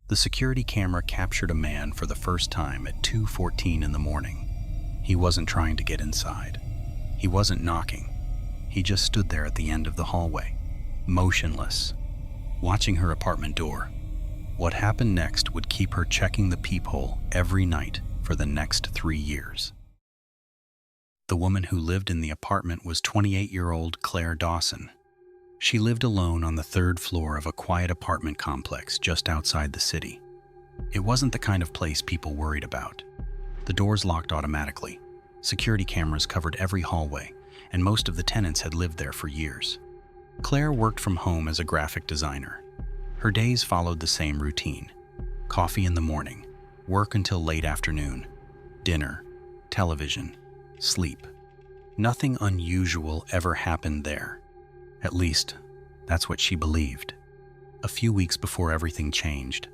The security camera captured a man for the first time at 2:14 in the morning. He wasn't trying to get inside. He wasn't knocking. He just stood there at the end of the hallway, motionless, watching her apartment door. What happened next would keep her checking the peephole every night for the next 3 years. The woman who lived in the apartment was 28-year-old Claire Dawson. She lived alone on the 3rd floor of a quiet apartment complex just outside the city. It wasn't the kind of place people worried about. The doors locked automatically. Security cameras covered every hallway, and most of the tenants had lived there for years. Claire worked from home as a graphic designer. Her days followed the same routine. Coffee in the morning, work until late afternoon, dinner, television, sleep. Nothing unusual ever happened there. At least, that's what she believed. A few weeks before everything changed,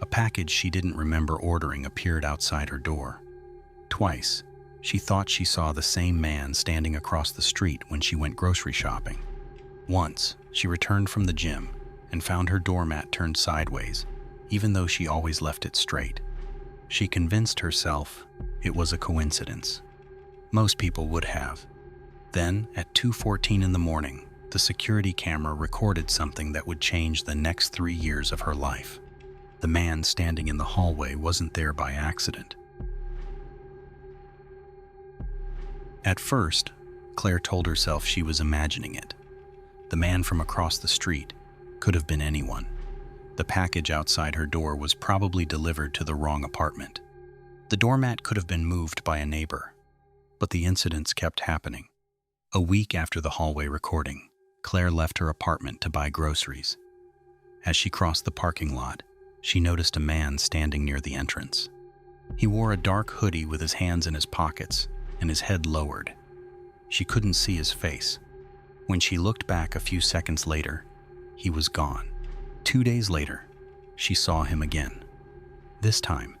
a package she didn't remember ordering appeared outside her door. Twice, she thought she saw the same man standing across the street when she went grocery shopping. Once, she returned from the gym and found her doormat turned sideways, even though she always left it straight. She convinced herself it was a coincidence. Most people would have. Then, at 2:14 in the morning, the security camera recorded something that would change the next 3 years of her life. The man standing in the hallway wasn't there by accident. At first, Claire told herself she was imagining it. The man from across the street could have been anyone. The package outside her door was probably delivered to the wrong apartment. The doormat could have been moved by a neighbor. But the incidents kept happening. A week after the hallway recording, Claire left her apartment to buy groceries. As she crossed the parking lot, she noticed a man standing near the entrance. He wore a dark hoodie with his hands in his pockets and his head lowered. She couldn't see his face. When she looked back a few seconds later, he was gone. 2 days later, she saw him again. This time,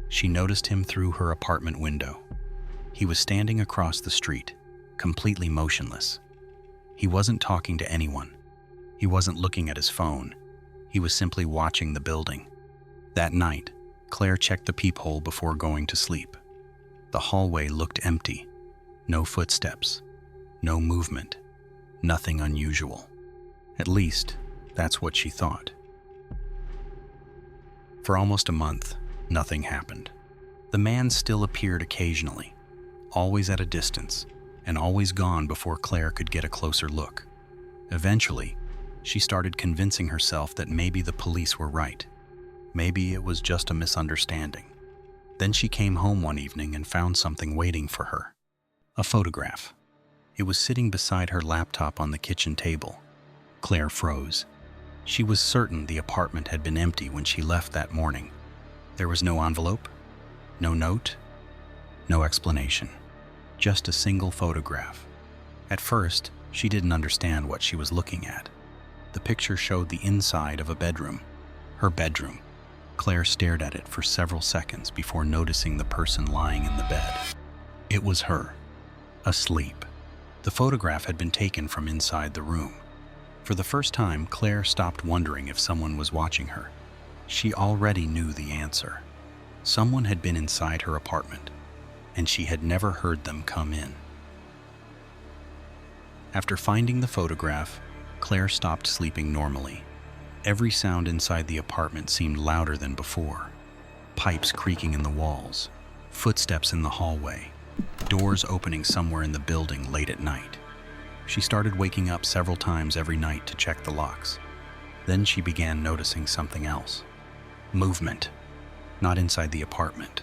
she noticed him through her apartment window. He was standing across the street, completely motionless. He wasn't talking to anyone. He wasn't looking at his phone. He was simply watching the building. That night, Claire checked the peephole before going to sleep. The hallway looked empty. No footsteps. No movement. Nothing unusual. At least, that's what she thought. For almost a month, nothing happened. The man still appeared occasionally, always at a distance, and always gone before Claire could get a closer look. Eventually, she started convincing herself that maybe the police were right. Maybe it was just a misunderstanding. Then she came home one evening and found something waiting for her. A photograph. It was sitting beside her laptop on the kitchen table. Claire froze. She was certain the apartment had been empty when she left that morning. There was no envelope, no note, no explanation. Just a single photograph. At first, she didn't understand what she was looking at. The picture showed the inside of a bedroom. Her bedroom. Claire stared at it for several seconds before noticing the person lying in the bed. It was her, asleep. The photograph had been taken from inside the room. For the first time, Claire stopped wondering if someone was watching her. She already knew the answer. Someone had been inside her apartment, and she had never heard them come in. After finding the photograph, Claire stopped sleeping normally. Every sound inside the apartment seemed louder than before. Pipes creaking in the walls, footsteps in the hallway, doors opening somewhere in the building late at night. She started waking up several times every night to check the locks. Then she began noticing something else. Movement. Not inside the apartment.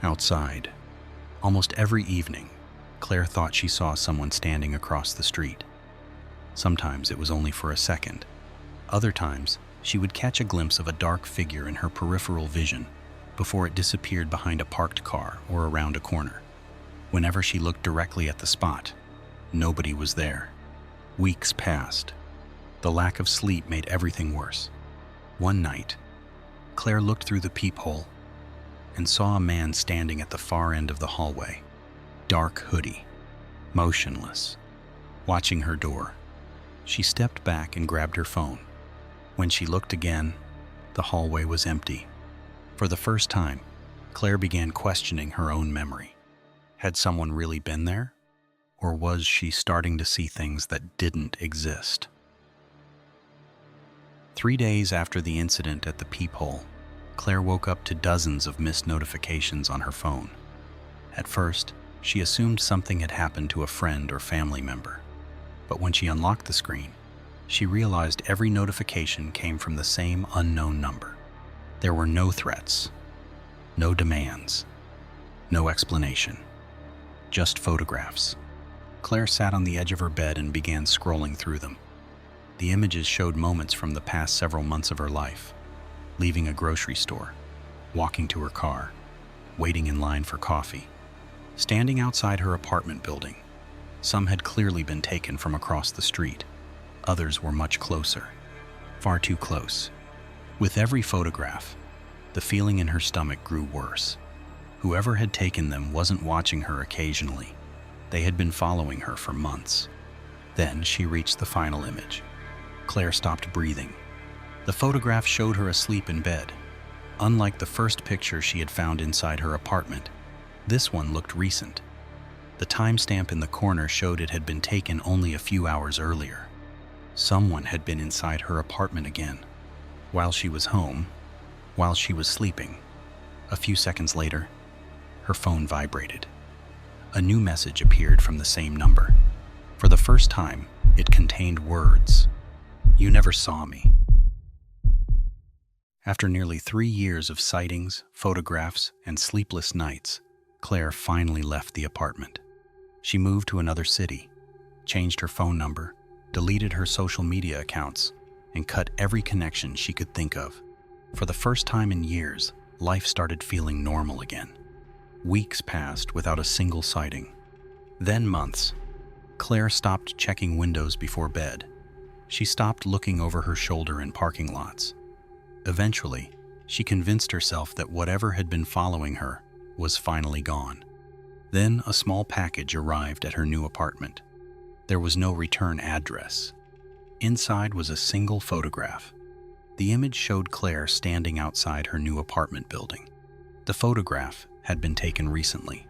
Outside. Almost every evening, Claire thought she saw someone standing across the street. Sometimes it was only for a second. Other times, she would catch a glimpse of a dark figure in her peripheral vision before it disappeared behind a parked car or around a corner. Whenever she looked directly at the spot, nobody was there. Weeks passed. The lack of sleep made everything worse. One night, Claire looked through the peephole and saw a man standing at the far end of the hallway. Dark hoodie, motionless, watching her door. She stepped back and grabbed her phone. When she looked again, The hallway was empty. For the first time, Claire began questioning her own memory. Had someone really been there? Or was she starting to see things that didn't exist? 3 days after the incident at the peephole, Claire woke up to dozens of missed notifications on her phone. At first, she assumed something had happened to a friend or family member. But when she unlocked the screen, she realized every notification came from the same unknown number. There were no threats, no demands, no explanation, just photographs. Claire sat on the edge of her bed and began scrolling through them. The images showed moments from the past several months of her life: leaving a grocery store, walking to her car, waiting in line for coffee, standing outside her apartment building. Some had clearly been taken from across the street. Others were much closer, far too close. With every photograph, the feeling in her stomach grew worse. Whoever had taken them wasn't watching her occasionally. They had been following her for months. Then she reached the final image. Claire stopped breathing. The photograph showed her asleep in bed. Unlike the first picture she had found inside her apartment, this one looked recent. The timestamp in the corner showed it had been taken only a few hours earlier. Someone had been inside her apartment again, while she was home, while she was sleeping. A few seconds later, her phone vibrated. A new message appeared from the same number. For the first time, it contained words. "You never saw me." After nearly 3 years of sightings, photographs, and sleepless nights, Claire finally left the apartment. She moved to another city, changed her phone number, deleted her social media accounts, and cut every connection she could think of. For the first time in years, life started feeling normal again. Weeks passed without a single sighting. Then months. Claire stopped checking windows before bed. She stopped looking over her shoulder in parking lots. Eventually, she convinced herself that whatever had been following her was finally gone. Then a small package arrived at her new apartment. There was no return address. Inside was a single photograph. The image showed Claire standing outside her new apartment building. The photograph had been taken recently.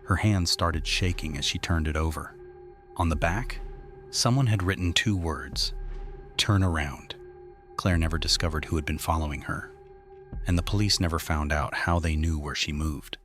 Her hands started shaking as she turned it over. On the back, someone had written 2 words: "Turn around." Claire never discovered who had been following her, and the police never found out how they knew where she moved.